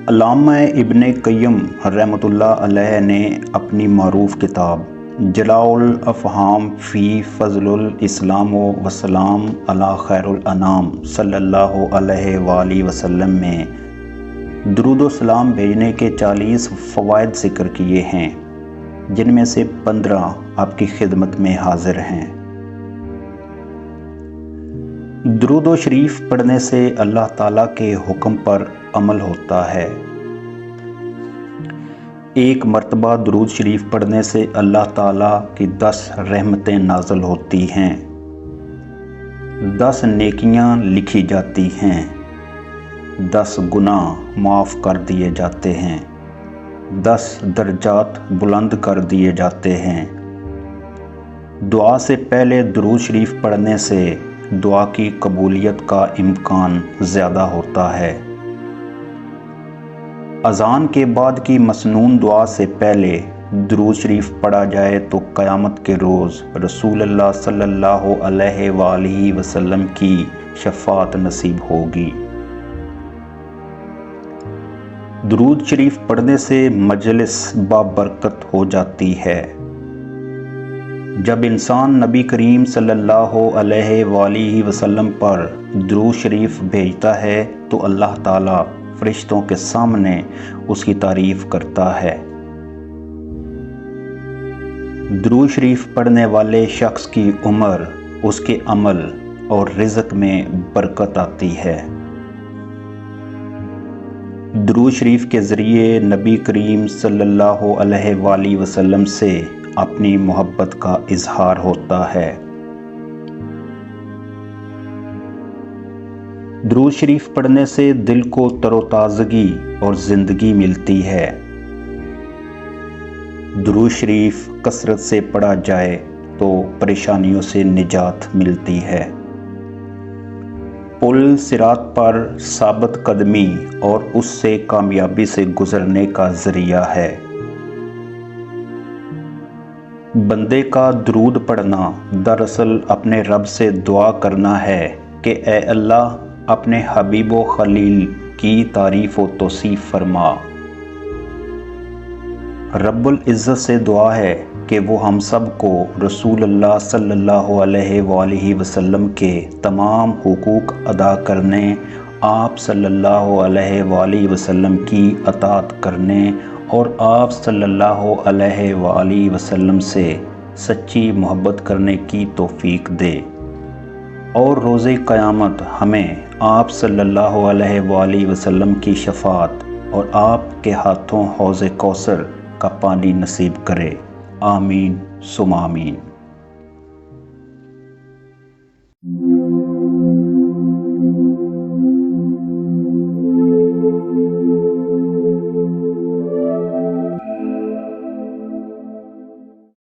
علامہ ابن قیم رحمۃ اللہ علیہ نے اپنی معروف کتاب جلاء الافہام فی فضل الاسلام والسلام علی خیر الانام صلی اللہ علیہ وآلہ وسلم میں درود و سلام بھیجنے کے 40 فوائد ذکر کیے ہیں، جن میں سے 15 آپ کی خدمت میں حاضر ہیں۔ درود و شریف پڑھنے سے اللہ تعالیٰ کے حکم پر عمل ہوتا ہے۔ ایک مرتبہ درود شریف پڑھنے سے اللہ تعالیٰ کی 10 رحمتیں نازل ہوتی ہیں، 10 نیکیاں لکھی جاتی ہیں، 10 گناہ معاف کر دیے جاتے ہیں، 10 درجات بلند کر دیے جاتے ہیں۔ دعا سے پہلے درود شریف پڑھنے سے دعا کی قبولیت کا امکان زیادہ ہوتا ہے۔ اذان کے بعد کی مسنون دعا سے پہلے درود شریف پڑھا جائے تو قیامت کے روز رسول اللہ صلی اللہ علیہ وآلہ وسلم کی شفاعت نصیب ہوگی۔ درود شریف پڑھنے سے مجلس بابرکت ہو جاتی ہے۔ جب انسان نبی کریم صلی اللہ علیہ وآلہ وسلم پر درود شریف بھیجتا ہے تو اللہ تعالیٰ فرشتوں کے سامنے اس کی تعریف کرتا ہے۔ درود شریف پڑھنے والے شخص کی عمر، اس کے عمل اور رزق میں برکت آتی ہے۔ درود شریف کے ذریعے نبی کریم صلی اللہ علیہ وآلہ وسلم سے اپنی محبت کا اظہار ہوتا ہے۔ درود شریف پڑھنے سے دل کو تر و تازگی اور زندگی ملتی ہے۔ درود شریف کثرت سے پڑھا جائے تو پریشانیوں سے نجات ملتی ہے۔ پل صراط پر ثابت قدمی اور اس سے کامیابی سے گزرنے کا ذریعہ ہے۔ بندے کا درود پڑھنا دراصل اپنے رب سے دعا کرنا ہے کہ اے اللہ اپنے حبیب و خلیل کی تعریف و توصیف فرما۔ رب العزت سے دعا ہے کہ وہ ہم سب کو رسول اللہ صلی اللہ علیہ وآلہ وسلم کے تمام حقوق ادا کرنے، آپ صلی اللہ علیہ وآلہ وسلم کی اطاعت کرنے اور آپ صلی اللہ علیہ وآلہ وسلم سے سچی محبت کرنے کی توفیق دے، اور روز قیامت ہمیں آپ صلی اللہ علیہ وآلہ وسلم کی شفاعت اور آپ کے ہاتھوں حوض کوثر کا پانی نصیب کرے۔ آمین ثم آمین۔